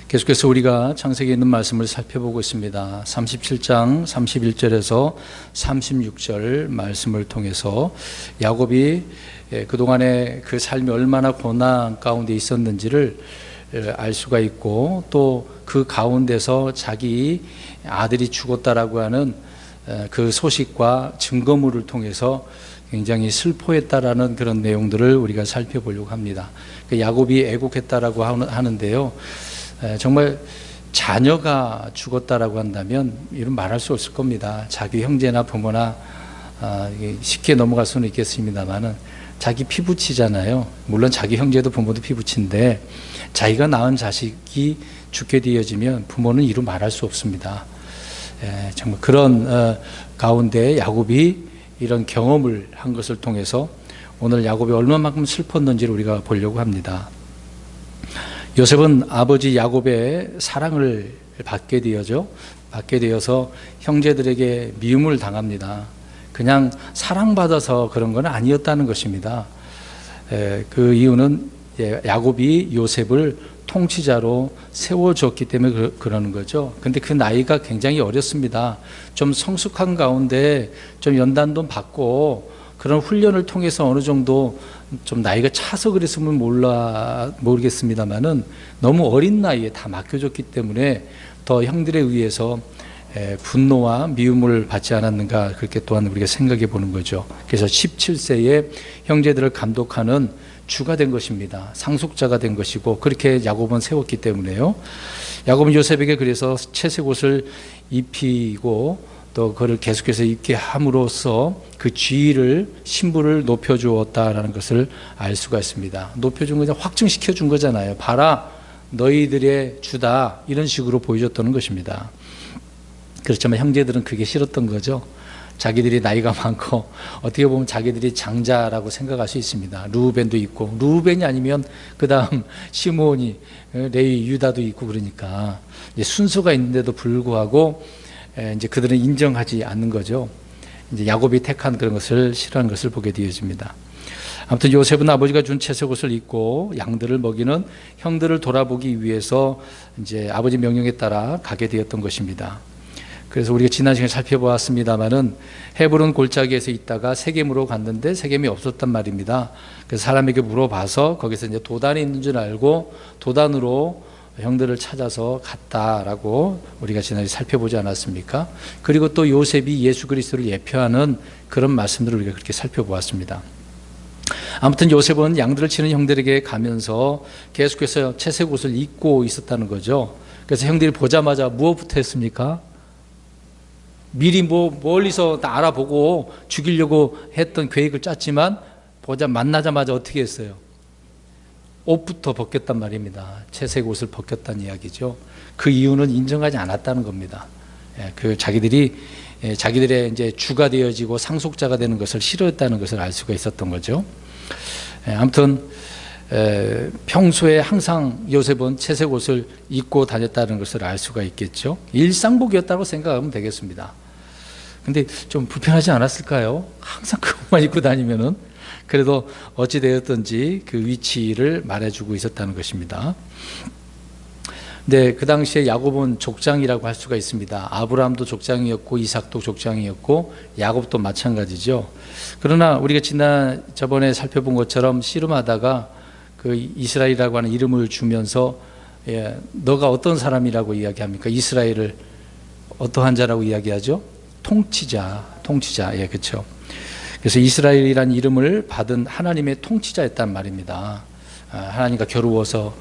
계속해서 우리가 창세기에 있는 말씀을 살펴보고 있습니다. 37장 31절에서 36절 말씀을 통해서 야곱이 그동안의 그 삶이 얼마나 고난 가운데 있었는지를 알 수가 있고, 또 그 가운데서 자기 아들이 죽었다라고 하는 그 소식과 증거물을 통해서 굉장히 슬퍼했다라는 그런 내용들을 우리가 살펴보려고 합니다. 야곱이 애곡했다라고 하는데요, 정말 자녀가 죽었다라고 한다면 이런 말할 수 없을 겁니다. 자기 형제나 부모나 쉽게 넘어갈 수는 있겠습니다만은 자기 피부치잖아요. 물론 자기 형제도 부모도 피부치인데 자기가 낳은 자식이 죽게 되어지면 부모는 이루 말할 수 없습니다. 정말 그런 가운데 야곱이 이런 경험을 한 것을 통해서 오늘 야곱이 얼마만큼 슬펐는지를 우리가 보려고 합니다. 요셉은 아버지 야곱의 사랑을 받게 되어서 형제들에게 미움을 당합니다. 그냥 사랑받아서 그런 건 아니었다는 것입니다. 그 이유는 야곱이 요셉을 통치자로 세워줬기 때문에 그러는 거죠. 근데 그 나이가 굉장히 어렸습니다. 좀 성숙한 가운데 좀 연단도 받고 그런 훈련을 통해서 어느 정도 좀 나이가 차서 그랬으면 모르겠습니다만은 너무 어린 나이에 다 맡겨줬기 때문에 더 형들에 의해서 분노와 미움을 받지 않았는가, 그렇게 또한 우리가 생각해 보는 거죠. 그래서 17세에 형제들을 감독하는 주가 된 것입니다. 상속자가 된 것이고, 그렇게 야곱은 세웠기 때문에요. 야곱은 요셉에게 그래서 채색 옷을 입히고 또 그를 계속해서 입게 함으로써 그 지위를, 신분을 높여주었다라는 것을 알 수가 있습니다. 높여준 거냐, 확증시켜 준 거잖아요. 봐라, 너희들의 주다, 이런 식으로 보여줬다는 것입니다. 그렇지만 형제들은 그게 싫었던 거죠. 자기들이 나이가 많고 어떻게 보면 자기들이 장자라고 생각할 수 있습니다. 루벤도 있고, 루벤이 아니면 그 다음 시므온이, 레위, 유다도 있고, 그러니까 이제 순서가 있는데도 불구하고 이제 그들은 인정하지 않는 거죠. 이제 야곱이 택한 그런 것을 싫어하는 것을 보게 되어집니다. 아무튼 요셉은 아버지가 준 채색 옷을 입고 양들을 먹이는 형들을 돌아보기 위해서 이제 아버지 명령에 따라 가게 되었던 것입니다. 그래서 우리가 지난 시간에 살펴보았습니다마는 헤브론 골짜기에서 있다가 세겜으로 갔는데 세겜이 없었단 말입니다. 그래서 사람에게 물어봐서 거기서 이제 도단이 있는 줄 알고 도단으로 형들을 찾아서 갔다라고 우리가 지난주에 살펴보지 않았습니까? 그리고 또 요셉이 예수 그리스도를 예표하는 그런 말씀들을 우리가 그렇게 살펴보았습니다. 아무튼 요셉은 양들을 치는 형들에게 가면서 계속해서 채색 옷을 입고 있었다는 거죠. 그래서 형들이 보자마자 무엇부터 했습니까? 미리 멀리서 다 알아보고 죽이려고 했던 계획을 짰지만 만나자마자 어떻게 했어요? 옷부터 벗겼단 말입니다. 채색 옷을 벗겼다는 이야기죠. 그 이유는 인정하지 않았다는 겁니다. 그 자기들의 이제 주가 되어지고 상속자가 되는 것을 싫어했다는 것을 알 수가 있었던 거죠. 아무튼 평소에 항상 요셉은 채색 옷을 입고 다녔다는 것을 알 수가 있겠죠. 일상복이었다고 생각하면 되겠습니다. 근데 좀 불편하지 않았을까요? 항상 그것만 입고 다니면은. 그래도 어찌 되었든지 그 위치를 말해주고 있었다는 것입니다. 네, 그 당시에 야곱은 족장이라고 할 수가 있습니다. 아브라함도 족장이었고 이삭도 족장이었고 야곱도 마찬가지죠. 그러나 우리가 저번에 살펴본 것처럼 씨름하다가 그 이스라엘이라고 하는 이름을 주면서 너가 어떤 사람이라고 이야기합니까? 이스라엘을 어떠한 자라고 이야기하죠? 통치자. 그렇죠. 그래서 이스라엘이라는 이름을 받은 하나님의 통치자였단 말입니다. 하나님과 겨루어서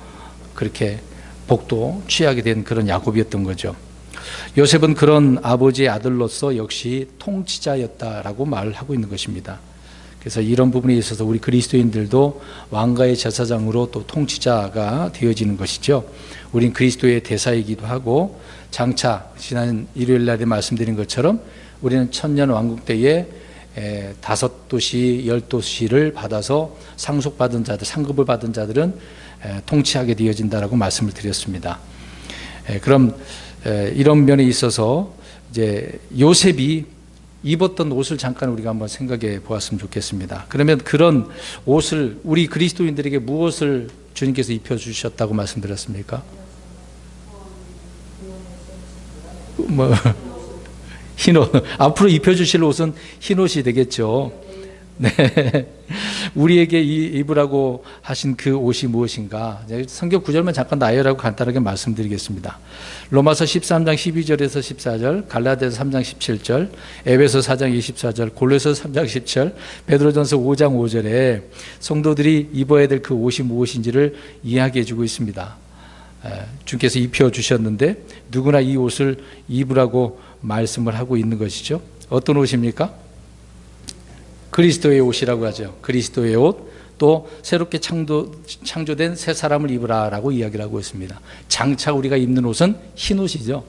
그렇게 복도 취하게 된 그런 야곱이었던 거죠. 요셉은 그런 아버지의 아들로서 역시 통치자였다라고 말을 하고 있는 것입니다. 그래서 이런 부분에 있어서 우리 그리스도인들도 왕가의 제사장으로 또 통치자가 되어지는 것이죠. 우린 그리스도의 대사이기도 하고, 장차 지난 일요일 날에 말씀드린 것처럼 우리는 천년 왕국 때에 5도시, 10도시를 받아서 상속받은 자들, 상급을 받은 자들은 통치하게 되어진다라고 말씀을 드렸습니다. 그럼 이런 면에 있어서 이제 요셉이 입었던 옷을 잠깐 우리가 한번 생각해 보았으면 좋겠습니다. 그러면 그런 옷을 우리 그리스도인들에게 무엇을 주님께서 입혀주셨다고 말씀드렸습니까? 뭐 흰 옷. 앞으로 입혀주실 옷은 흰 옷이 되겠죠. 네. 우리에게 입으라고 하신 그 옷이 무엇인가? 성경 구절만 잠깐 나열하고 간단하게 말씀드리겠습니다. 로마서 13장 12절에서 14절, 갈라디아서 3장 17절, 에베소 4장 24절, 골로새서 3장 10절, 베드로전서 5장 5절에 성도들이 입어야 될 그 옷이 무엇인지를 이야기해 주고 있습니다. 주께서 입혀 주셨는데 누구나 이 옷을 입으라고 말씀을 하고 있는 것이죠. 어떤 옷입니까? 그리스도의 옷이라고 하죠. 그리스도의 옷, 또 새롭게 창조된 새 사람을 입으라라고 이야기를 하고 있습니다. 장차 우리가 입는 옷은 흰 옷이죠.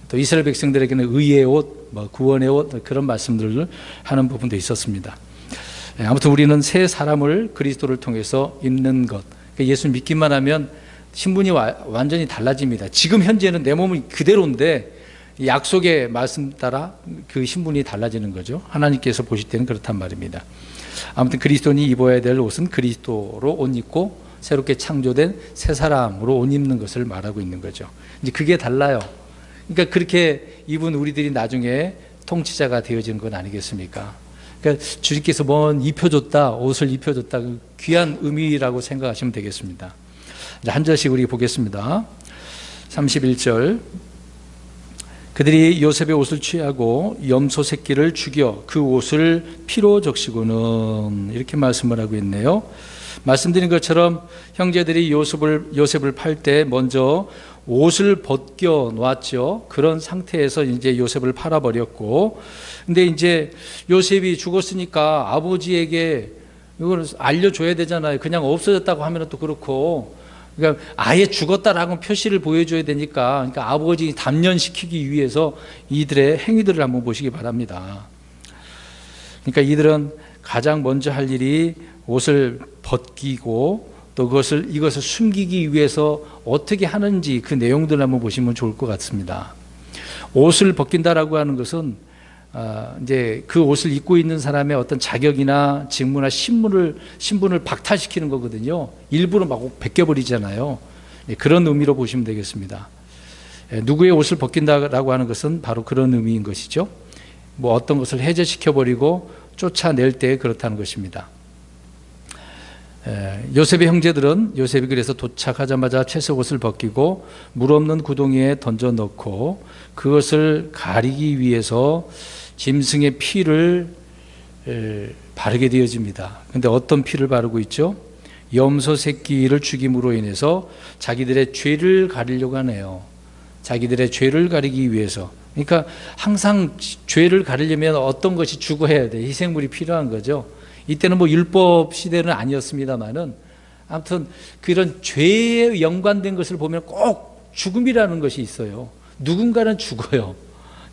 또 이스라엘 백성들에게는 의의 옷, 구원의 옷, 그런 말씀들을 하는 부분도 있었습니다. 아무튼 우리는 새 사람을 그리스도를 통해서 입는 것. 예수 믿기만 하면 신분이 완전히 달라집니다. 지금 현재는 내 몸은 그대로인데 약속의 말씀 따라 그 신분이 달라지는 거죠. 하나님께서 보실 때는 그렇단 말입니다. 아무튼 그리스도인이 입어야 될 옷은 그리스도로 옷 입고 새롭게 창조된 새 사람으로 옷 입는 것을 말하고 있는 거죠. 이제 그게 달라요. 그러니까 그렇게 입은 우리들이 나중에 통치자가 되어지는 건 아니겠습니까? 그러니까 주님께서 뭔 입혀줬다, 옷을 입혀줬다, 귀한 의미라고 생각하시면 되겠습니다. 한 절씩 우리 보겠습니다. 31절. 그들이 요셉의 옷을 취하고 염소 새끼를 죽여 그 옷을 피로 적시고는, 이렇게 말씀을 하고 있네요. 말씀드린 것처럼 형제들이 요셉을 팔 때 먼저 옷을 벗겨 놓았죠. 그런 상태에서 이제 요셉을 팔아버렸고, 근데 이제 요셉이 죽었으니까 아버지에게 이걸 알려줘야 되잖아요. 그냥 없어졌다고 하면 또 그렇고, 그러니까 아예 죽었다라고 표시를 보여줘야 되니까, 그러니까 아버지 단련시키기 위해서 이들의 행위들을 한번 보시기 바랍니다. 그러니까 이들은 가장 먼저 할 일이 옷을 벗기고 또 이것을 숨기기 위해서 어떻게 하는지 그 내용들을 한번 보시면 좋을 것 같습니다. 옷을 벗긴다라고 하는 것은 이제 그 옷을 입고 있는 사람의 어떤 자격이나 직무나 신분을 박탈시키는 거거든요. 일부러 막 벗겨버리잖아요. 그런 의미로 보시면 되겠습니다. 누구의 옷을 벗긴다라고 하는 것은 바로 그런 의미인 것이죠. 뭐 어떤 것을 해제시켜버리고 쫓아낼 때 그렇다는 것입니다. 요셉의 형제들은 요셉이 그래서 도착하자마자 채색 옷을 벗기고 물 없는 구덩이에 던져 넣고 그것을 가리기 위해서 짐승의 피를 바르게 되어집니다. 그런데 어떤 피를 바르고 있죠? 염소 새끼를 죽임으로 인해서 자기들의 죄를 가리려고 하네요. 자기들의 죄를 가리기 위해서. 그러니까 항상 죄를 가리려면 어떤 것이 죽어야 돼. 희생물이 필요한 거죠. 이때는 뭐 율법 시대는 아니었습니다만은 아무튼 그런 죄에 연관된 것을 보면 꼭 죽음이라는 것이 있어요. 누군가는 죽어요.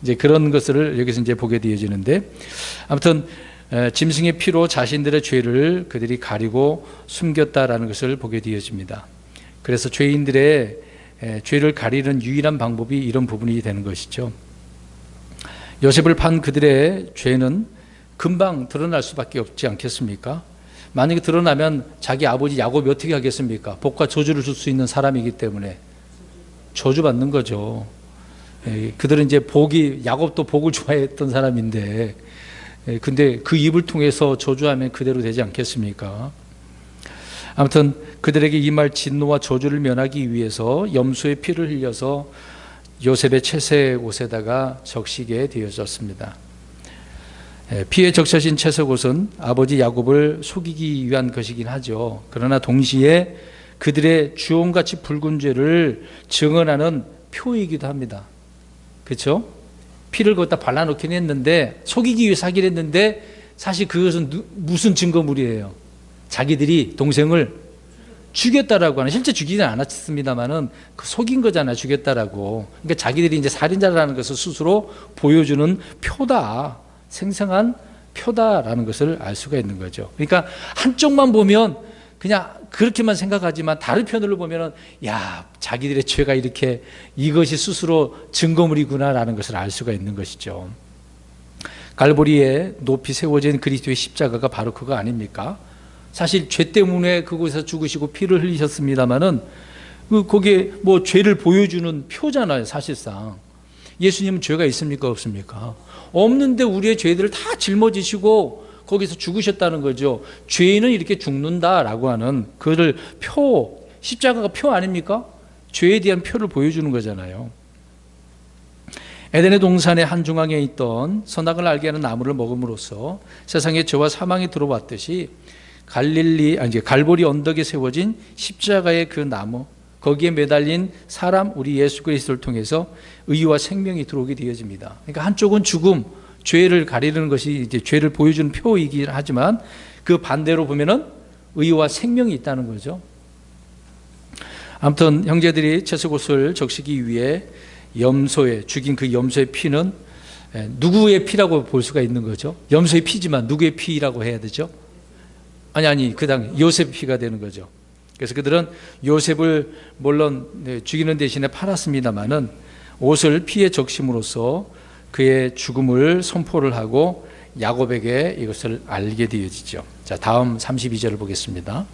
이제 그런 것을 여기서 이제 보게 되어지는데, 아무튼 짐승의 피로 자신들의 죄를 그들이 가리고 숨겼다라는 것을 보게 되어집니다. 그래서 죄인들의 죄를 가리는 유일한 방법이 이런 부분이 되는 것이죠. 요셉을 판 그들의 죄는 금방 드러날 수밖에 없지 않겠습니까? 만약에 드러나면 자기 아버지 야곱이 어떻게 하겠습니까? 복과 저주를 줄 수 있는 사람이기 때문에 저주받는 거죠. 그들은 이제 야곱도 복을 좋아했던 사람인데, 근데 그 입을 통해서 저주하면 그대로 되지 않겠습니까? 아무튼 그들에게 임할 진노와 저주를 면하기 위해서 염소의 피를 흘려서 요셉의 채색 옷에다가 적시게 되어졌습니다. 피에 적셔진 채색 옷은 아버지 야곱을 속이기 위한 것이긴 하죠. 그러나 동시에 그들의 주홍같이 붉은 죄를 증언하는 표이기도 합니다. 그렇죠? 피를 거기다 발라놓긴 했는데, 속이기 위해서 하긴 했는데 사실 그것은 무슨 증거물이에요? 자기들이 동생을 죽였다라고 하는, 실제 죽이진 않았습니다만은 그 속인 거잖아요. 죽였다라고. 그러니까 자기들이 이제 살인자라는 것을 스스로 보여주는 표다. 생생한 표다라는 것을 알 수가 있는 거죠. 그러니까 한쪽만 보면 그냥 그렇게만 생각하지만 다른 편으로 보면은, 야, 자기들의 죄가 이렇게 이것이 스스로 증거물이구나라는 것을 알 수가 있는 것이죠. 갈보리에 높이 세워진 그리스도의 십자가가 바로 그거 아닙니까? 사실 죄 때문에 그곳에서 죽으시고 피를 흘리셨습니다마는 거기에 뭐 죄를 보여주는 표잖아요, 사실상. 예수님은 죄가 있습니까? 없습니까? 없는데 우리의 죄들을 다 짊어지시고 거기서 죽으셨다는 거죠. 죄인은 이렇게 죽는다라고 하는 그를 십자가가 표 아닙니까? 죄에 대한 표를 보여주는 거잖아요. 에덴의 동산의 한중앙에 있던 선악을 알게 하는 나무를 먹음으로써 세상에 죄와 사망이 들어왔듯이 갈보리 언덕에 세워진 십자가의 그 나무, 거기에 매달린 사람 우리 예수 그리스도를 통해서 의와 생명이 들어오게 되어집니다. 그러니까 한쪽은 죽음, 죄를 가리는 것이 이제 죄를 보여주는 표이긴 하지만 그 반대로 보면은 의와 생명이 있다는 거죠. 아무튼 형제들이 채석옷을 적시기 위해 염소에 죽인 그 염소의 피는 누구의 피라고 볼 수가 있는 거죠? 염소의 피지만 누구의 피라고 해야 되죠? 아니 그 당 요셉 피가 되는 거죠. 그래서 그들은 요셉을 물론 죽이는 대신에 팔았습니다마는 옷을 피에 적심으로써 그의 죽음을 선포를 하고 야곱에게 이것을 알게 되어지죠. 자, 다음 32절을 보겠습니다.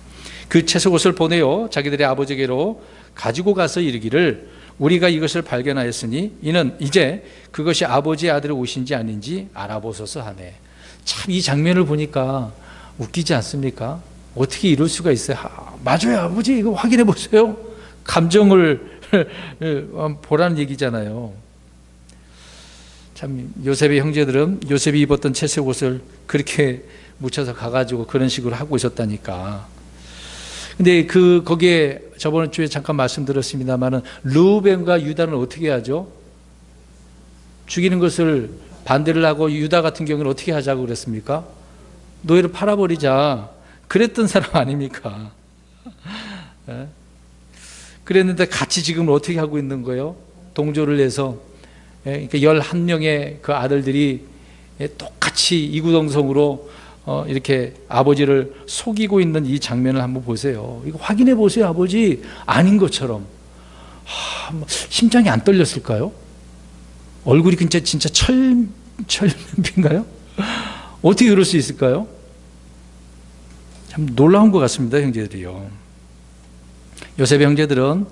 그 채석옷을 보내어 자기들의 아버지에게로 가지고 가서 이르기를 우리가 이것을 발견하였으니 이는 이제 그것이 아버지의 아들의 옷인지 아닌지 알아보소서 하네. 참 이 장면을 보니까 웃기지 않습니까? 어떻게 이럴 수가 있어요? 맞아요, 아버지, 이거 확인해 보세요. 감정을 보라는 얘기잖아요. 참 요셉의 형제들은 요셉이 입었던 채색 옷을 그렇게 묻혀서 가가지고 그런 식으로 하고 있었다니까. 근데 거기에 저번 주에 잠깐 말씀드렸습니다만은 루벤과 유다는 어떻게 하죠? 죽이는 것을 반대를 하고 유다 같은 경우는 어떻게 하자고 그랬습니까? 너희를 팔아버리자. 그랬던 사람 아닙니까? 그랬는데 같이 지금 어떻게 하고 있는 거예요? 동조를 해서 그러니까 11명의 그 아들들이 똑같이 이구동성으로 이렇게 아버지를 속이고 있는 이 장면을 한번 보세요. 이거 확인해 보세요, 아버지. 아닌 것처럼. 심장이 안 떨렸을까요? 얼굴이 진짜 철면피인가요? 어떻게 그럴 수 있을까요? 참 놀라운 것 같습니다, 형제들이요. 요셉의 형제들은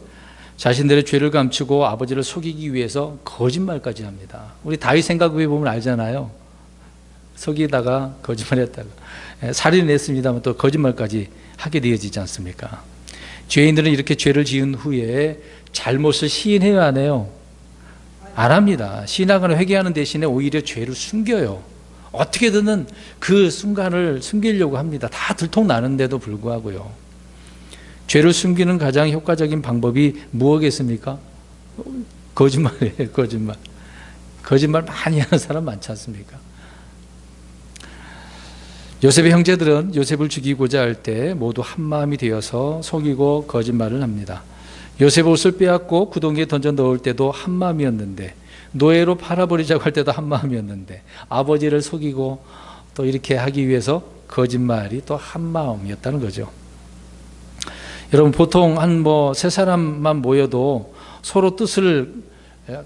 자신들의 죄를 감추고 아버지를 속이기 위해서 거짓말까지 합니다. 우리 다윗 생각해 보면 알잖아요. 속이다가 거짓말했다가 살인했습니다만 또 거짓말까지 하게 되어지지 않습니까? 죄인들은 이렇게 죄를 지은 후에 잘못을 시인해야 하네요. 안 합니다. 시인하거나 회개하는 대신에 오히려 죄를 숨겨요. 어떻게든 그 순간을 숨기려고 합니다. 다 들통나는데도 불구하고요. 죄를 숨기는 가장 효과적인 방법이 무엇이겠습니까? 거짓말이에요. 거짓말 많이 하는 사람 많지 않습니까? 요셉의 형제들은 요셉을 죽이고자 할 때 모두 한마음이 되어서 속이고 거짓말을 합니다. 요셉 옷을 빼앗고 구덩이에 던져 넣을 때도 한마음이었는데, 노예로 팔아버리자고 할 때도 한마음이었는데, 아버지를 속이고 또 이렇게 하기 위해서 거짓말이 또 한마음이었다는 거죠. 여러분, 보통 세 사람만 모여도 서로 뜻을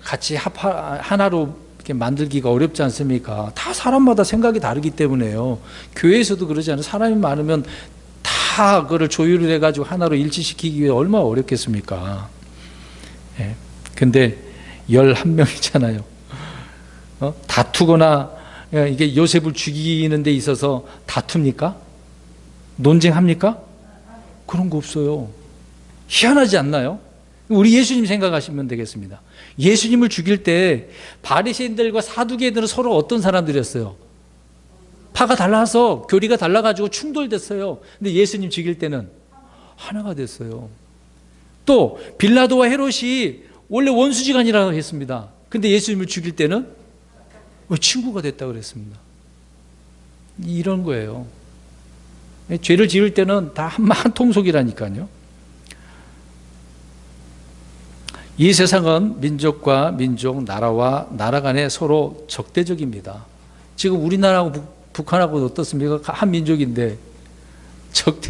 같이 하나로 이렇게 만들기가 어렵지 않습니까? 다 사람마다 생각이 다르기 때문에요. 교회에서도 그러지 않아요. 사람이 많으면 다 그거를 조율을 해가지고 하나로 일치시키기 위해 얼마나 어렵겠습니까? 근데 11명이잖아요. 다투거나 이게 요셉을 죽이는 데 있어서 다툽니까? 논쟁합니까? 그런 거 없어요. 희한하지 않나요? 우리 예수님 생각하시면 되겠습니다. 예수님을 죽일 때 바리새인들과 사두개인들은 서로 어떤 사람들이었어요? 파가 달라서 교리가 달라가지고 충돌됐어요. 근데 예수님 죽일 때는 하나가 됐어요. 또 빌라도와 헤롯이 원래 원수지간이라고 했습니다. 근데 예수님을 죽일 때는 친구가 됐다고 그랬습니다. 이런 거예요. 죄를 지을 때는 다 한 통속이라니까요. 이 세상은 민족과 민족, 나라와 나라 간에 서로 적대적입니다. 지금 우리나라하고 북한하고 어떻습니까? 한 민족인데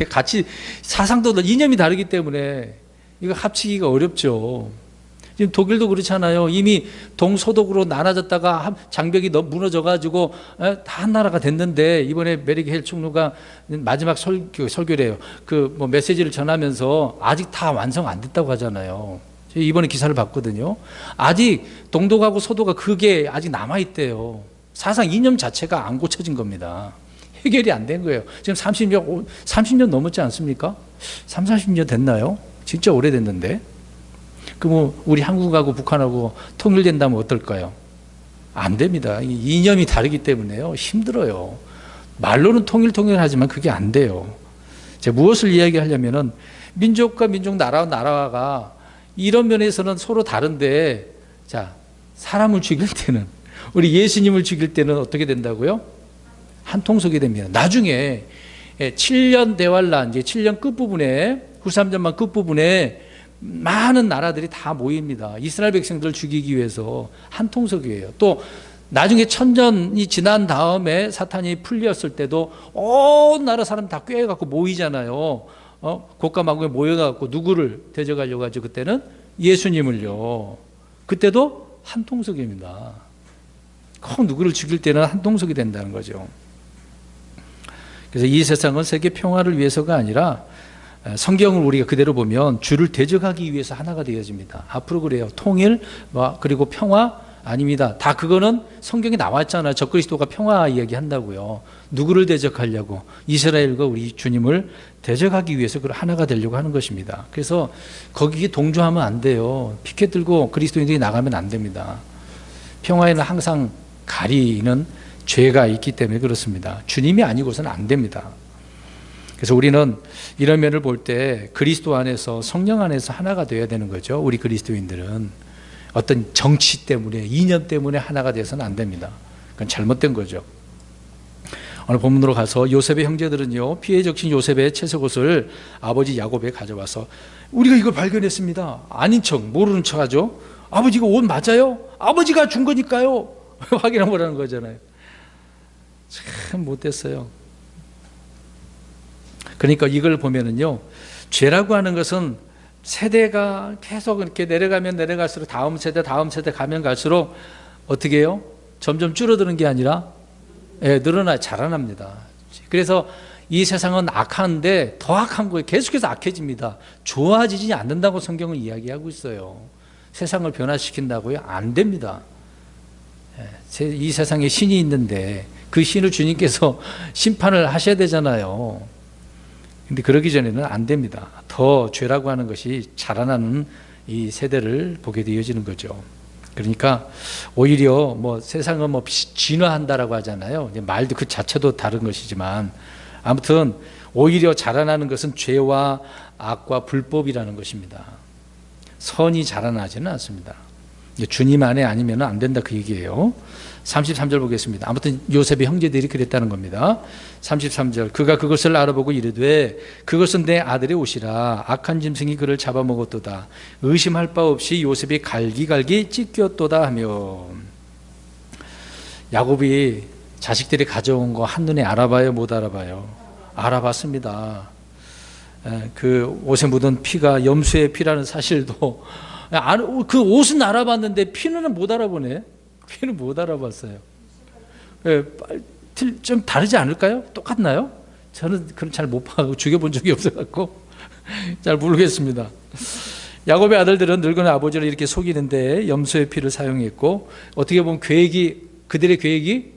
같이 사상도 이념이 다르기 때문에 이거 합치기가 어렵죠. 지금 독일도 그렇잖아요. 이미 동서독으로 나눠졌다가 장벽이 무너져가지고 다 한 나라가 됐는데, 이번에 메르켈 총리가 마지막 설교래요. 메시지를 전하면서 아직 다 완성 안 됐다고 하잖아요. 제가 이번에 기사를 봤거든요. 아직 동독하고 서독가 그게 아직 남아있대요. 사상 이념 자체가 안 고쳐진 겁니다. 해결이 안 된 거예요. 지금 30년 넘었지 않습니까? 40년 됐나요? 진짜 오래됐는데. 그럼 우리 한국하고 북한하고 통일된다면 어떨까요? 안 됩니다. 이념이 다르기 때문에요. 힘들어요. 말로는 통일하지만 그게 안 돼요. 제가 무엇을 이야기하려면은 민족과 민족, 나라와 나라가 이런 면에서는 서로 다른데, 자, 사람을 죽일 때는, 우리 예수님을 죽일 때는 어떻게 된다고요? 한 통속이 됩니다. 나중에 7년 대환란, 이제 7년 끝부분에, 후삼전만 끝부분에 많은 나라들이 다 모입니다. 이스라엘 백성들을 죽이기 위해서 한 통속이에요. 또 나중에 천년이 지난 다음에 사탄이 풀렸을 때도 온 나라 사람 다 꿰갖고 모이잖아요. 곡간망고에 모여갖고 누구를 대적하려고 하죠? 그때는 예수님을요. 그때도 한 통속입니다. 꼭 누구를 죽일 때는 한 통속이 된다는 거죠. 그래서 이 세상은 세계 평화를 위해서가 아니라 성경을 우리가 그대로 보면 주를 대적하기 위해서 하나가 되어집니다. 앞으로 그래요. 통일, 그리고 평화 아닙니다. 다 그거는 성경에 나왔잖아요. 적그리스도가 평화 이야기 한다고요. 누구를 대적하려고? 이스라엘과 우리 주님을 대적하기 위해서 그 하나가 되려고 하는 것입니다. 그래서 거기에 동조하면 안 돼요. 피켓 들고 그리스도인들이 나가면 안 됩니다. 평화에는 항상 가리는 죄가 있기 때문에 그렇습니다. 주님이 아니고서는 안 됩니다. 그래서 우리는 이런 면을 볼 때 그리스도 안에서, 성령 안에서 하나가 되어야 되는 거죠. 우리 그리스도인들은 어떤 정치 때문에, 이념 때문에 하나가 돼서는 안 됩니다. 그건 잘못된 거죠. 오늘 본문으로 가서 요셉의 형제들은요, 피해 적신 요셉의 채석옷을 아버지 야곱에 가져와서, 우리가 이걸 발견했습니다. 아닌 척, 모르는 척 하죠. 아버지가 옷 맞아요? 아버지가 준 거니까요. 확인해 보라는 거잖아요. 참 못됐어요. 그러니까 이걸 보면은요, 죄라고 하는 것은 세대가 계속 이렇게 내려가면 내려갈수록 다음 세대 가면 갈수록 어떻게 해요? 점점 줄어드는 게 아니라 자라납니다. 그래서 이 세상은 악한데 더 악한 거예요. 계속해서 악해집니다. 좋아지지 않는다고 성경은 이야기하고 있어요. 세상을 변화시킨다고요? 안 됩니다. 이 세상에 신이 있는데 그 신을 주님께서 심판을 하셔야 되잖아요. 근데 그러기 전에는 안 됩니다. 더 죄라고 하는 것이 자라나는 이 세대를 보게 되어지는 거죠. 그러니까 오히려 세상은 진화한다라고 하잖아요. 말도 그 자체도 다른 것이지만 아무튼 오히려 자라나는 것은 죄와 악과 불법이라는 것입니다. 선이 자라나지는 않습니다. 주님 안에 아니면 안 된다 그 얘기예요. 33절 보겠습니다. 아무튼 요셉의 형제들이 그랬다는 겁니다. 33절, 그가 그것을 알아보고 이르되 그것은 내 아들의 옷이라 악한 짐승이 그를 잡아먹었도다. 의심할 바 없이 요셉이 갈기갈기 찢겼도다 하며, 야곱이 자식들이 가져온 거 한눈에 알아봐요, 못 알아봐요? 알아봤습니다. 그 옷에 묻은 피가 염소의 피라는 사실도, 그 옷은 알아봤는데 피는 못 알아보네. 피는 못 알아봤어요. 좀 다르지 않을까요? 똑같나요? 저는 그런 잘 못 봐서 죽여본 적이 없어갖고 잘 모르겠습니다. 야곱의 아들들은 늙은 아버지를 이렇게 속이는데 염소의 피를 사용했고, 어떻게 보면 그들의 계획이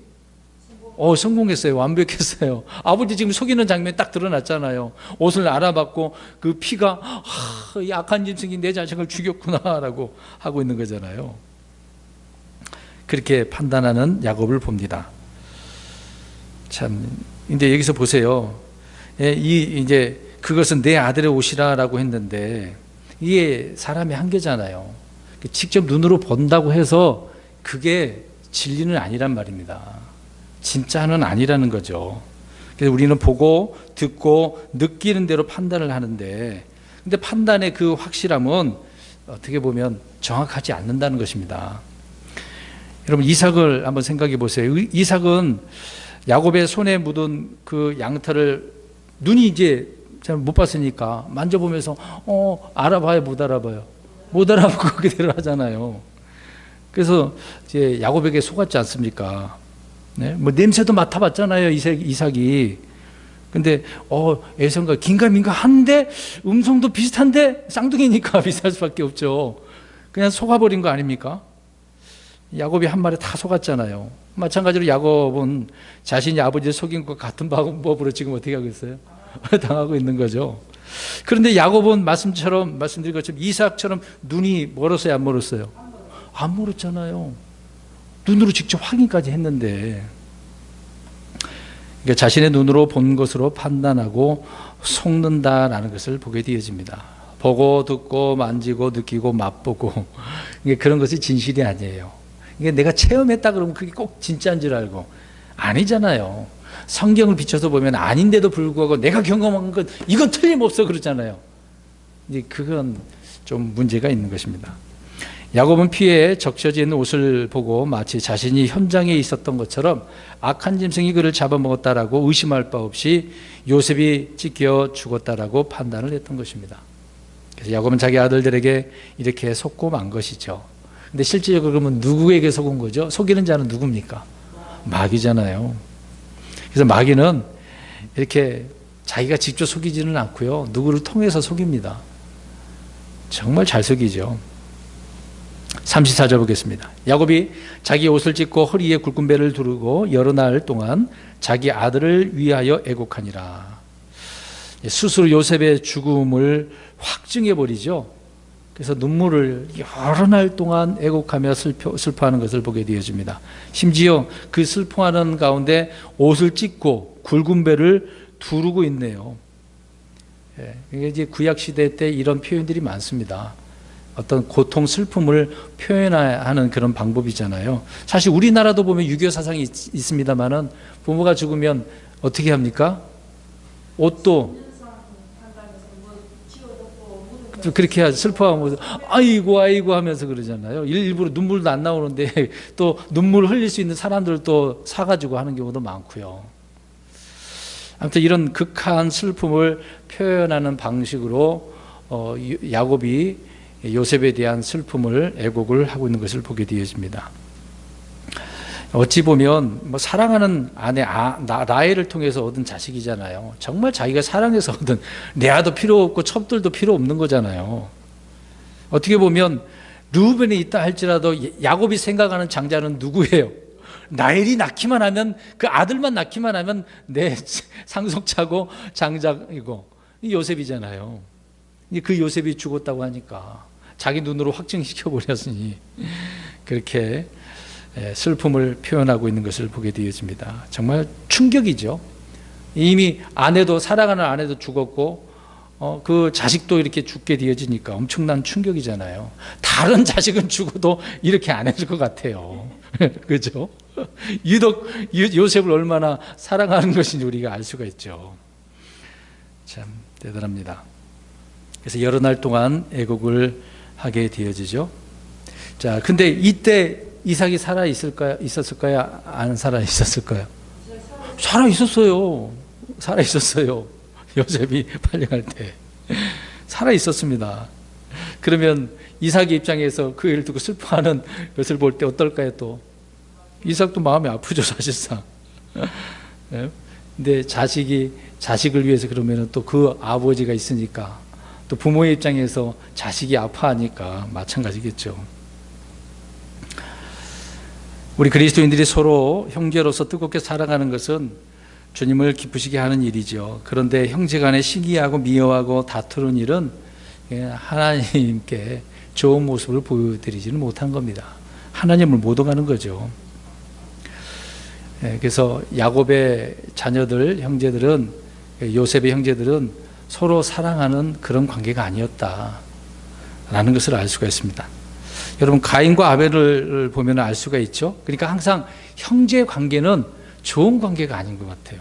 성공했어요. 완벽했어요. 아버지 지금 속이는 장면이 딱 드러났잖아요. 옷을 알아봤고 그 피가 이 악한 짐승이 내 자식을 죽였구나라고 하고 있는 거잖아요. 그렇게 판단하는 야곱을 봅니다. 참, 근데 여기서 보세요. 이제 그것은 내 아들의 옷이라고 했는데 이게 사람의 한계잖아요. 직접 눈으로 본다고 해서 그게 진리는 아니란 말입니다. 진짜는 아니라는 거죠. 그래서 우리는 보고 듣고 느끼는 대로 판단을 하는데, 근데 판단의 그 확실함은 어떻게 보면 정확하지 않는다는 것입니다. 여러분, 이삭을 한번 생각해 보세요. 이삭은 야곱의 손에 묻은 그 양털을 눈이 이제 잘 못 봤으니까 만져보면서 알아봐요, 못 알아봐요? 못 알아보고 그대로 하잖아요. 그래서 이제 야곱에게 속았지 않습니까? 네? 냄새도 맡아봤잖아요, 이삭이. 근데 에서가 긴가민가 한데 음성도 비슷한데 쌍둥이니까 비슷할 수밖에 없죠. 그냥 속아버린 거 아닙니까? 야곱이 한 말에 다 속았잖아요. 마찬가지로 야곱은 자신이 아버지를 속인 것 같은 방법으로 지금 어떻게 하고 있어요? 당하고 있는 거죠. 그런데 야곱은 말씀드린 것처럼 이삭처럼 눈이 멀었어요, 안 멀었어요? 안 멀었잖아요. 눈으로 직접 확인까지 했는데, 그러니까 자신의 눈으로 본 것으로 판단하고 속는다라는 것을 보게 되어집니다. 보고 듣고 만지고 느끼고 맛보고, 이게 그런 것이 진실이 아니에요. 이게 내가 체험했다 그러면 그게 꼭 진짜인 줄 알고 아니잖아요. 성경을 비춰서 보면 아닌데도 불구하고 내가 경험한 건 이건 틀림없어 그러잖아요. 이제 그건 좀 문제가 있는 것입니다. 야곱은 피에 적셔진 옷을 보고 마치 자신이 현장에 있었던 것처럼 악한 짐승이 그를 잡아먹었다라고 의심할 바 없이 요셉이 찢겨 죽었다라고 판단을 했던 것입니다. 그래서 야곱은 자기 아들들에게 이렇게 속고 만 것이죠. 근데 실질적으로 그러면 누구에게 속은 거죠? 속이는 자는 누굽니까? 마귀잖아요. 그래서 마귀는 이렇게 자기가 직접 속이지는 않고요. 누구를 통해서 속입니다. 정말 잘 속이죠. 34절 보겠습니다. 야곱이 자기 옷을 찢고 허리에 굵은 배를 두르고 여러 날 동안 자기 아들을 위하여 애곡하니라. 스스로 요셉의 죽음을 확증해 버리죠. 그래서 눈물을 여러 날 동안 애곡하며 슬퍼하는 것을 보게 되어집니다. 심지어 그 슬퍼하는 가운데 옷을 찢고 굵은 배를 두르고 있네요. 이게 이제 구약 시대 때 이런 표현들이 많습니다. 어떤 고통, 슬픔을 표현하는 그런 방법이잖아요. 사실 우리나라도 보면 유교 사상이 있습니다만은 부모가 죽으면 어떻게 합니까? 옷도 그렇게 슬퍼하고 아이고 하면서 그러잖아요. 일부러 눈물도 안 나오는데 또 눈물 흘릴 수 있는 사람들도 사가지고 하는 경우도 많고요. 아무튼 이런 극한 슬픔을 표현하는 방식으로 야곱이 요셉에 대한 슬픔을 애곡을 하고 있는 것을 보게 되어집니다. 어찌 보면 사랑하는 아내 라헬을 통해서 얻은 자식이잖아요. 정말 자기가 사랑해서 얻은, 레아도 필요 없고 첩들도 필요 없는 거잖아요. 어떻게 보면 르우벤이 있다 할지라도 야곱이 생각하는 장자는 누구예요? 라헬이 낳기만 하면, 그 아들만 낳기만 하면 내 상속자고 장자이고 요셉이잖아요. 그 요셉이 죽었다고 하니까 자기 눈으로 확증시켜 버렸으니 그렇게 슬픔을 표현하고 있는 것을 보게 되어집니다. 정말 충격이죠. 이미 사랑하는 아내도 죽었고 그 자식도 이렇게 죽게 되어지니까 엄청난 충격이잖아요. 다른 자식은 죽어도 이렇게 안 해줄 것 같아요. 그렇죠? 유독 요셉을 얼마나 사랑하는 것인지 우리가 알 수가 있죠. 참 대단합니다. 그래서 여러 날 동안 애곡을 하게 되어지죠. 자, 근데 이때 이삭이 살아 있었을까요? 안 살아 있었을까요? 살아 있었어요. 요셉이 팔려갈 때 살아 있었습니다. 그러면 이삭의 입장에서 그 일을 두고 슬퍼하는 것을 볼 때 어떨까요? 또 이삭도 마음이 아프죠, 사실상. 근데 자식을 위해서 그러면 또 그 아버지가 있으니까, 또 부모의 입장에서 자식이 아파하니까 마찬가지겠죠. 우리 그리스도인들이 서로 형제로서 뜨겁게 살아가는 것은 주님을 기쁘시게 하는 일이죠. 그런데 형제간에 시기하고 미워하고 다투는 일은 하나님께 좋은 모습을 보여드리지는 못한 겁니다. 하나님을 못 오가는 거죠. 그래서 야곱의 자녀들, 형제들은, 요셉의 형제들은 서로 사랑하는 그런 관계가 아니었다라는 것을 알 수가 있습니다. 여러분, 가인과 아벨을 보면 알 수가 있죠. 그러니까 항상 형제 관계는 좋은 관계가 아닌 것 같아요.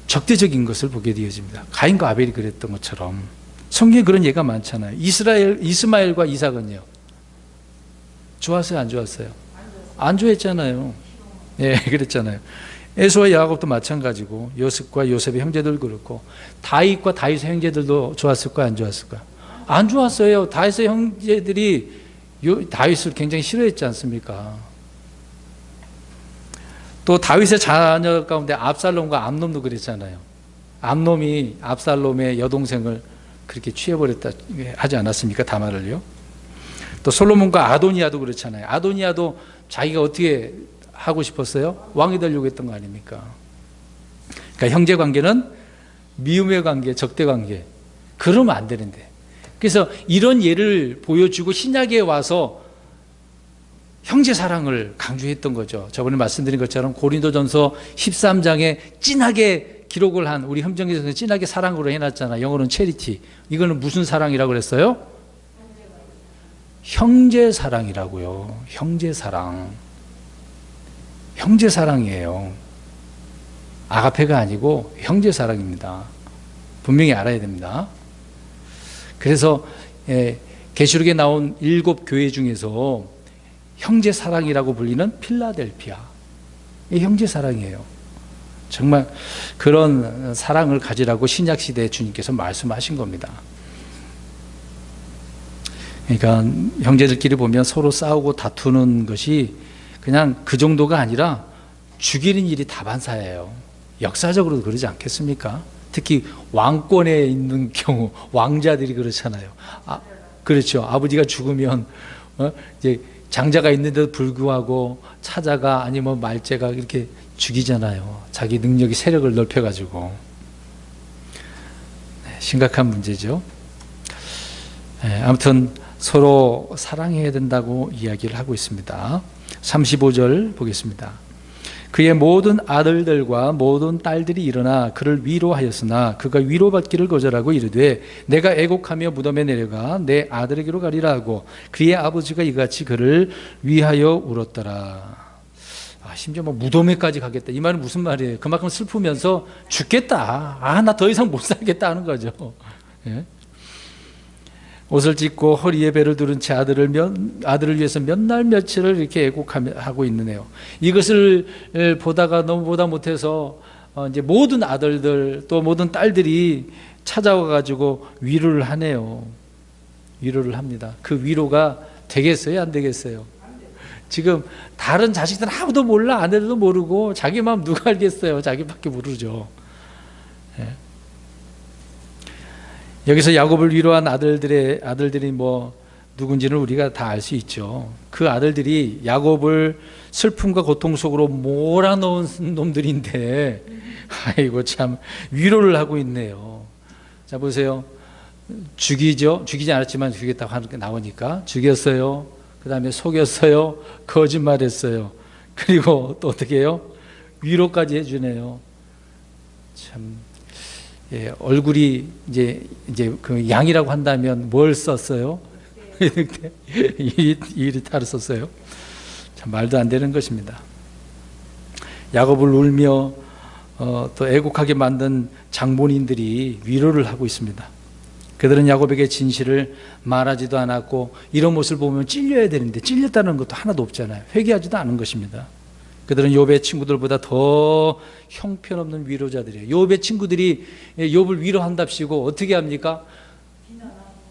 적대적인 것을 보게 되어집니다. 가인과 아벨이 그랬던 것처럼 성경에 그런 예가 많잖아요. 이스마엘과 이삭은요, 좋았어요, 안 좋았어요? 안 좋아했잖아요. 예, 그랬잖아요. 에서와 야곱도 마찬가지고, 요셉과 요셉의 형제들 그렇고, 다윗과 다윗의 형제들도 좋았을까요, 안 좋았을까요? 안 좋았어요. 다윗의 형제들이 다윗을 굉장히 싫어했지 않습니까? 또 다윗의 자녀 가운데 압살롬과 암놈도 그랬잖아요. 암놈이 압살롬의 여동생을 그렇게 취해버렸다 하지 않았습니까? 다말을요. 또 솔로몬과 아도니아도 그렇잖아요. 아도니아도 자기가 어떻게 하고 싶었어요? 왕이 되려고 했던 거 아닙니까? 그러니까 형제 관계는 미움의 관계, 적대 관계. 그러면 안 되는데. 그래서 이런 예를 보여주고 신약에 와서 형제 사랑을 강조했던 거죠. 저번에 말씀드린 것처럼 고린도전서 13장에 진하게 기록을 한 우리 함정기에서 진하게 사랑으로 해놨잖아. 영어로는 체리티. 이거는 무슨 사랑이라고 그랬어요? 형제 사랑이라고요. 형제 사랑. 형제 사랑이에요. 아가페가 아니고 형제 사랑입니다. 분명히 알아야 됩니다. 그래서 계시록에 나온 7 교회 중에서 형제 사랑이라고 불리는 필라델피아, 이 형제 사랑이에요. 정말 그런 사랑을 가지라고 신약 시대에 주님께서 말씀하신 겁니다. 그러니까 형제들끼리 보면 서로 싸우고 다투는 것이 그냥 그 정도가 아니라 죽이는 일이 다반사예요. 역사적으로도 그러지 않겠습니까? 특히 왕권에 있는 경우 왕자들이 그렇잖아요. 그렇죠. 아버지가 죽으면 이제 장자가 있는데도 불구하고 차자가 아니면 말제가 이렇게 죽이잖아요. 자기 능력이 세력을 넓혀가지고. 심각한 문제죠. 아무튼 서로 사랑해야 된다고 이야기를 하고 있습니다. 35절 보겠습니다. 그의 모든 아들들과 모든 딸들이 일어나 그를 위로하였으나 그가 위로받기를 거절하고 이르되 내가 애곡하며 무덤에 내려가 내 아들에게로 가리라 하고 그의 아버지가 이같이 그를 위하여 울었더라. 심지어 뭐 무덤에까지 가겠다. 이 말은 무슨 말이에요? 그만큼 슬프면서 죽겠다. 나 더 이상 못 살겠다 하는 거죠. 예? 옷을 찢고 허리에 배를 두른 채 아들을 위해서 몇 날 며칠을 이렇게 애곡하고 있느네요. 이것을 보다가 너무 보다 못해서 이제 모든 아들들 또 모든 딸들이 찾아와 가지고 위로를 하네요. 위로를 합니다. 그 위로가 되겠어요? 안 되겠어요? 지금 다른 자식들은 아무도 몰라. 아내들도 모르고 자기 마음 누가 알겠어요? 자기밖에 모르죠. 예. 여기서 야곱을 위로한 아들들이 뭐 누군지는 우리가 다 알 수 있죠. 그 아들들이 야곱을 슬픔과 고통 속으로 몰아넣은 놈들인데 아이고 참 위로를 하고 있네요. 자 보세요. 죽이지 않았지만 죽이겠다고 하는 게 나오니까 죽였어요. 그 다음에 속였어요. 거짓말했어요. 그리고 또 어떻게 해요? 위로까지 해주네요. 참. 예, 얼굴이 이제 그 양이라고 한다면 뭘 썼어요? 이리타를 썼어요. 참 말도 안 되는 것입니다. 야곱을 울며 또 애곡하게 만든 장본인들이 위로를 하고 있습니다. 그들은 야곱에게 진실을 말하지도 않았고 이런 모습을 보면 찔려야 되는데 찔렸다는 것도 하나도 없잖아요. 회개하지도 않은 것입니다. 그들은 욥의 친구들보다 더 형편없는 위로자들이에요. 욥의 친구들이 욥을 위로한답시고 어떻게 합니까?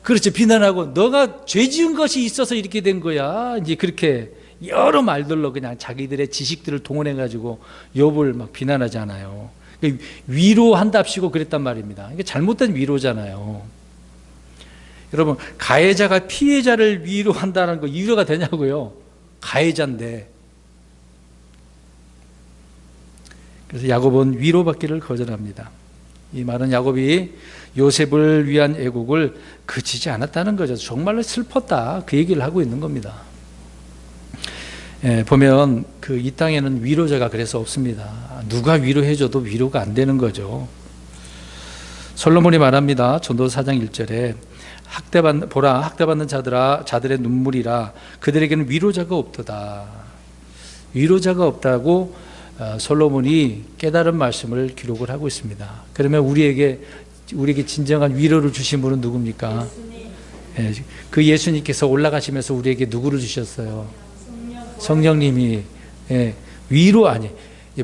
그렇죠. 비난하고 너가 죄 지은 것이 있어서 이렇게 된 거야. 이제 그렇게 여러 말들로 그냥 자기들의 지식들을 동원해 가지고 욥을 막 비난하잖아요. 위로한답시고 그랬단 말입니다. 이게 잘못된 위로잖아요. 여러분, 가해자가 피해자를 위로한다는 거 위로가 되냐고요? 가해자인데. 그래서 야곱은 위로받기를 거절합니다. 이 말은 야곱이 요셉을 위한 애곡을 그치지 않았다는 거죠. 정말로 슬펐다. 그 얘기를 하고 있는 겁니다. 보면 이 땅에는 위로자가 그래서 없습니다. 누가 위로해줘도 위로가 안 되는 거죠. 솔로몬이 말합니다. 전도서 4장 1절에 학대받는 자들의 눈물이라 그들에게는 위로자가 없도다. 위로자가 없다고 솔로몬이 깨달은 말씀을 기록을 하고 있습니다. 그러면 우리에게 진정한 위로를 주신 분은 누굽니까? 예수님. 그 예수님께서 올라가시면서 우리에게 누구를 주셨어요? 성령님이. 위로 아니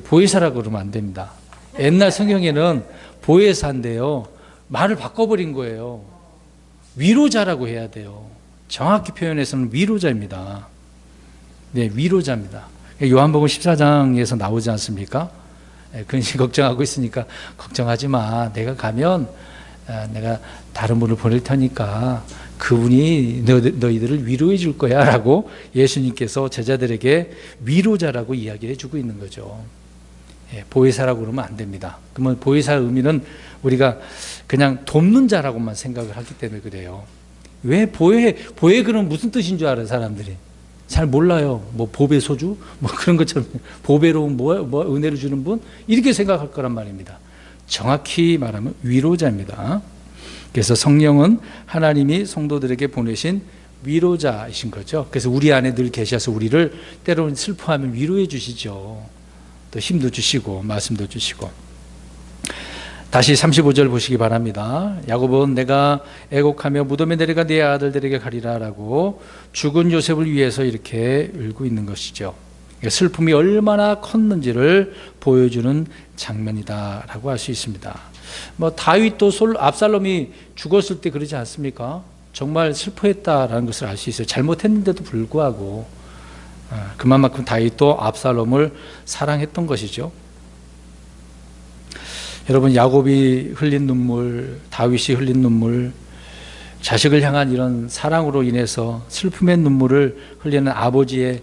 보혜사라고 그러면 안 됩니다. 옛날 성경에는 보혜사인데요. 말을 바꿔버린 거예요. 위로자라고 해야 돼요. 정확히 표현해서는 위로자입니다. 네, 위로자입니다. 요한복음 14장에서 나오지 않습니까? 근심 걱정하고 있으니까 걱정하지 마. 내가 가면 내가 다른 분을 보낼 테니까 그분이 너희들을 위로해 줄 거야 라고 예수님께서 제자들에게 위로자라고 이야기를 해주고 있는 거죠. 보혜사라고 그러면 안 됩니다. 그러면 보혜사의 의미는 우리가 그냥 돕는 자라고만 생각을 하기 때문에 그래요. 왜 보혜 그러면 무슨 뜻인 줄 알아요, 사람들이? 잘 몰라요. 뭐 보배 소주? 뭐 그런 것처럼 보배로운 뭐 은혜를 주는 분? 이렇게 생각할 거란 말입니다. 정확히 말하면 위로자입니다. 그래서 성령은 하나님이 성도들에게 보내신 위로자이신 거죠. 그래서 우리 안에 늘 계셔서 우리를 때로는 슬퍼하면 위로해 주시죠. 또 힘도 주시고 말씀도 주시고. 다시 35절 보시기 바랍니다. 야곱은 내가 애곡하며 무덤에 내려가 네 아들들에게 가리라 라고 죽은 요셉을 위해서 이렇게 울고 있는 것이죠. 슬픔이 얼마나 컸는지를 보여주는 장면이다라고 할 수 있습니다. 뭐 다윗도 압살롬이 죽었을 때 그러지 않습니까? 정말 슬퍼했다라는 것을 알 수 있어요. 잘못했는데도 불구하고 그만큼 다윗도 압살롬을 사랑했던 것이죠. 여러분, 야곱이 흘린 눈물, 다윗이 흘린 눈물, 자식을 향한 이런 사랑으로 인해서 슬픔의 눈물을 흘리는 아버지의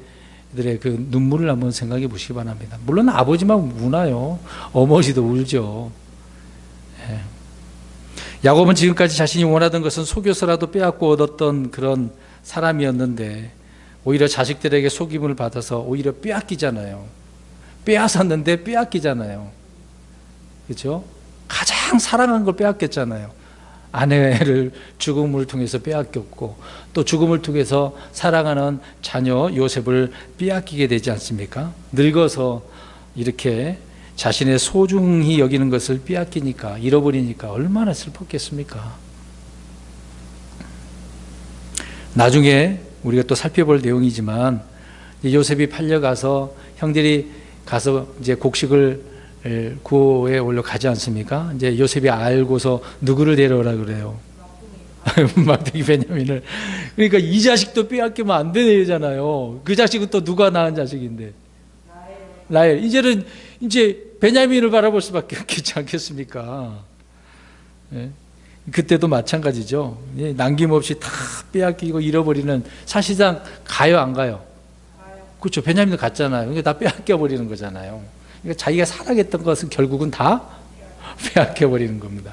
그 눈물을 한번 생각해 보시기 바랍니다. 물론 아버지만 우나요. 어머니도 울죠. 야곱은 지금까지 자신이 원하던 것은 속여서라도 빼앗고 얻었던 그런 사람이었는데 오히려 자식들에게 속임을 받아서 오히려 빼앗기잖아요. 빼앗았는데 빼앗기잖아요. 그렇죠? 가장 사랑한 걸 빼앗겼잖아요. 아내를 죽음을 통해서 빼앗겼고 또 죽음을 통해서 사랑하는 자녀 요셉을 빼앗기게 되지 않습니까? 늙어서 이렇게 자신의 소중히 여기는 것을 빼앗기니까, 잃어버리니까 얼마나 슬펐겠습니까? 나중에 우리가 또 살펴볼 내용이지만 요셉이 팔려가서 형들이 가서 이제 곡식을 구호에 올려 가지 않습니까? 이제 요셉이 알고서 누구를 데려오라 그래요? 막대기 베냐민을. 그러니까 이 자식도 빼앗기면 안 되잖아요. 그 자식은 또 누가 낳은 자식인데? 라헬. 이제는 이제 베냐민을 바라볼 수밖에 없지 않겠습니까? 예? 그때도 마찬가지죠. 예? 남김없이 다 빼앗기고 잃어버리는, 사실상 가요 안 가요? 그렇죠. 베냐민도 갔잖아요. 그러니까 다 빼앗겨 버리는 거잖아요. 그러니까 자기가 사랑했던 것은 결국은 다 빼앗겨버리는 겁니다.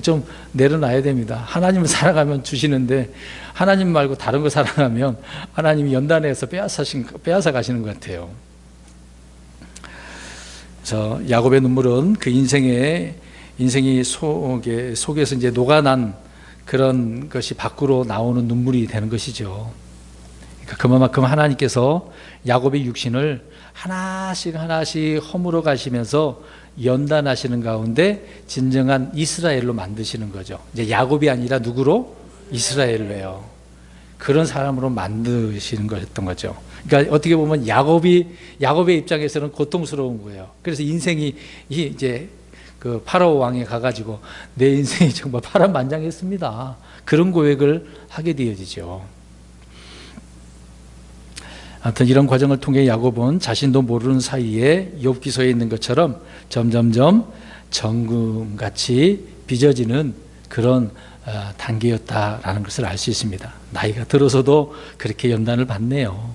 좀 내려놔야 됩니다. 하나님을 사랑하면 주시는데 하나님 말고 다른 거 사랑하면 하나님이 연단해서 빼앗아 가시는 것 같아요. 그래서 야곱의 눈물은 그 인생이 속에서 이제 녹아난 그런 것이 밖으로 나오는 눈물이 되는 것이죠. 그러니까 그만큼 하나님께서 야곱의 육신을 하나씩 허물어 가시면서 연단하시는 가운데 진정한 이스라엘로 만드시는 거죠. 이제 야곱이 아니라 누구로? 이스라엘로요. 그런 사람으로 만드시는 거였던 거죠. 그러니까 어떻게 보면 야곱의 입장에서는 고통스러운 거예요. 그래서 인생이 이제 그 파라오 왕에 가가지고 내 인생이 정말 파란만장했습니다. 그런 고백을 하게 되어지죠. 하여튼 이런 과정을 통해 야곱은 자신도 모르는 사이에 욥기서에 있는 것처럼 점점점 정금같이 빚어지는 그런 단계였다라는 것을 알 수 있습니다. 나이가 들어서도 그렇게 연단을 받네요.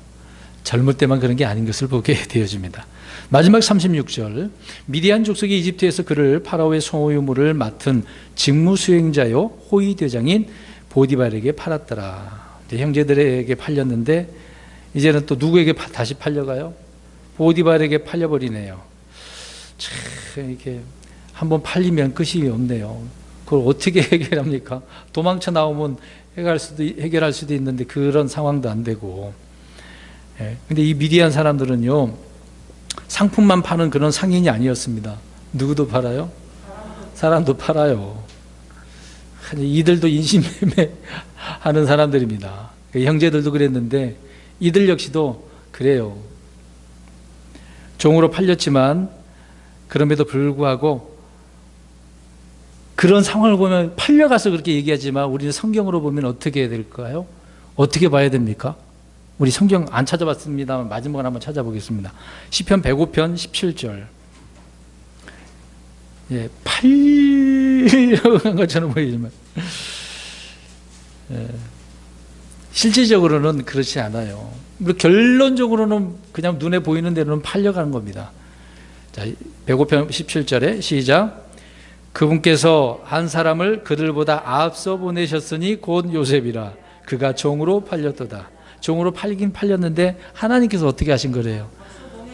젊을 때만 그런 게 아닌 것을 보게 되어집니다. 마지막 36절, 미디안 족속이 이집트에서 그를 파라오의 소유물을 맡은 직무 수행자요 호위 대장인 보디발에게 팔았더라. 형제들에게 팔렸는데 이제는 또 누구에게 다시 팔려가요? 보디발에게 팔려버리네요. 참 이렇게 한번 팔리면 끝이 없네요. 그걸 어떻게 해결합니까? 도망쳐 나오면 해결할 수도 있는데 그런 상황도 안 되고. 근데 이 미디안 사람들은요, 상품만 파는 그런 상인이 아니었습니다. 누구도 팔아요? 사람도 팔아요. 이들도 인신매매 하는 사람들입니다. 형제들도 그랬는데 이들 역시도 그래요. 종으로 팔렸지만 그럼에도 불구하고 그런 상황을 보면 팔려가서 그렇게 얘기하지만 우리는 성경으로 보면 어떻게 해야 될까요? 어떻게 봐야 됩니까? 우리 성경 안 찾아봤습니다만 마지막으로 한번 찾아보겠습니다. 시편 105편 17절. 예, 팔려간 것처럼 보이지만 실질적으로는 그렇지 않아요. 결론적으로는 그냥 눈에 보이는 대로는 팔려가는 겁니다. 자, 105편 17절에 시작. 그분께서 한 사람을 그들보다 앞서 보내셨으니 곧 요셉이라. 그가 종으로 팔렸도다. 종으로 팔긴 팔렸는데 하나님께서 어떻게 하신 거래요?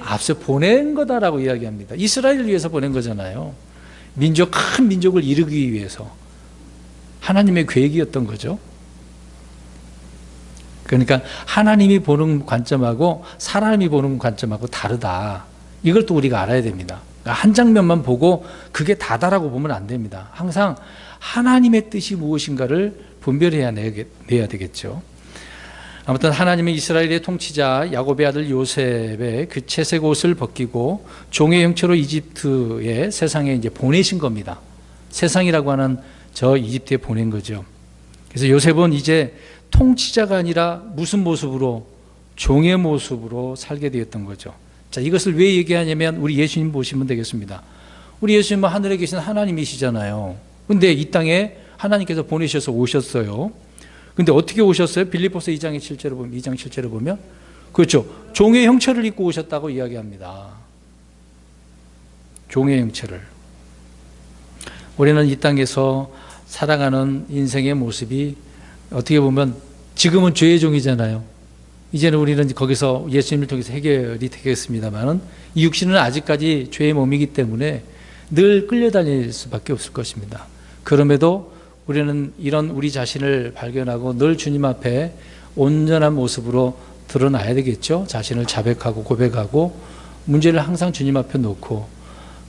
앞서 보낸 거다라고 이야기합니다. 이스라엘을 위해서 보낸 거잖아요. 큰 민족을 이루기 위해서 하나님의 계획이었던 거죠. 그러니까 하나님이 보는 관점하고 사람이 보는 관점하고 다르다. 이걸 또 우리가 알아야 됩니다. 그러니까 한 장면만 보고 그게 다다라고 보면 안 됩니다. 항상 하나님의 뜻이 무엇인가를 분별해야 내야 되겠죠. 아무튼 하나님은 이스라엘의 통치자 야곱의 아들 요셉의 그 채색 옷을 벗기고 종의 형체로 이집트의 세상에 이제 보내신 겁니다. 세상이라고 하는 저 이집트에 보낸 거죠. 그래서 요셉은 이제 통치자가 아니라 무슨 모습으로? 종의 모습으로 살게 되었던 거죠. 자, 이것을 왜 얘기하냐면 우리 예수님 보시면 되겠습니다. 우리 예수님은 하늘에 계신 하나님이시잖아요. 근데 이 땅에 하나님께서 보내셔서 오셨어요. 근데 어떻게 오셨어요? 빌립보서 2장 7절을 보면 그렇죠. 종의 형체를 입고 오셨다고 이야기합니다. 종의 형체를. 우리는 이 땅에서 살아가는 인생의 모습이 어떻게 보면 지금은 죄의 종이잖아요. 이제는 우리는 거기서 예수님을 통해서 해결이 되겠습니다만은 이 육신은 아직까지 죄의 몸이기 때문에 늘 끌려다닐 수밖에 없을 것입니다. 그럼에도 우리는 이런 우리 자신을 발견하고 늘 주님 앞에 온전한 모습으로 드러나야 되겠죠. 자신을 자백하고 고백하고 문제를 항상 주님 앞에 놓고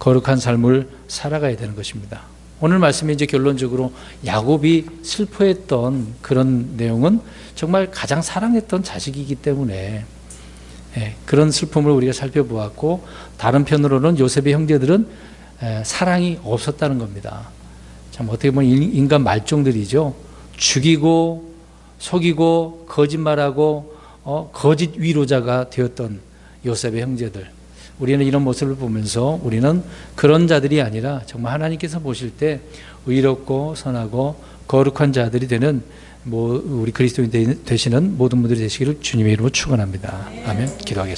거룩한 삶을 살아가야 되는 것입니다. 오늘 말씀이 이제 결론적으로 야곱이 슬퍼했던 그런 내용은 정말 가장 사랑했던 자식이기 때문에 그런 슬픔을 우리가 살펴보았고, 다른 편으로는 요셉의 형제들은 사랑이 없었다는 겁니다. 참 어떻게 보면 인간 말종들이죠. 죽이고 속이고 거짓말하고 거짓 위로자가 되었던 요셉의 형제들. 우리는 이런 모습을 보면서 우리는 그런 자들이 아니라 정말 하나님께서 보실 때 의롭고 선하고 거룩한 자들이 되는 우리 그리스도인 되시는 모든 분들이 되시기를 주님의 이름으로 축원합니다. 아멘. 기도하겠습니다.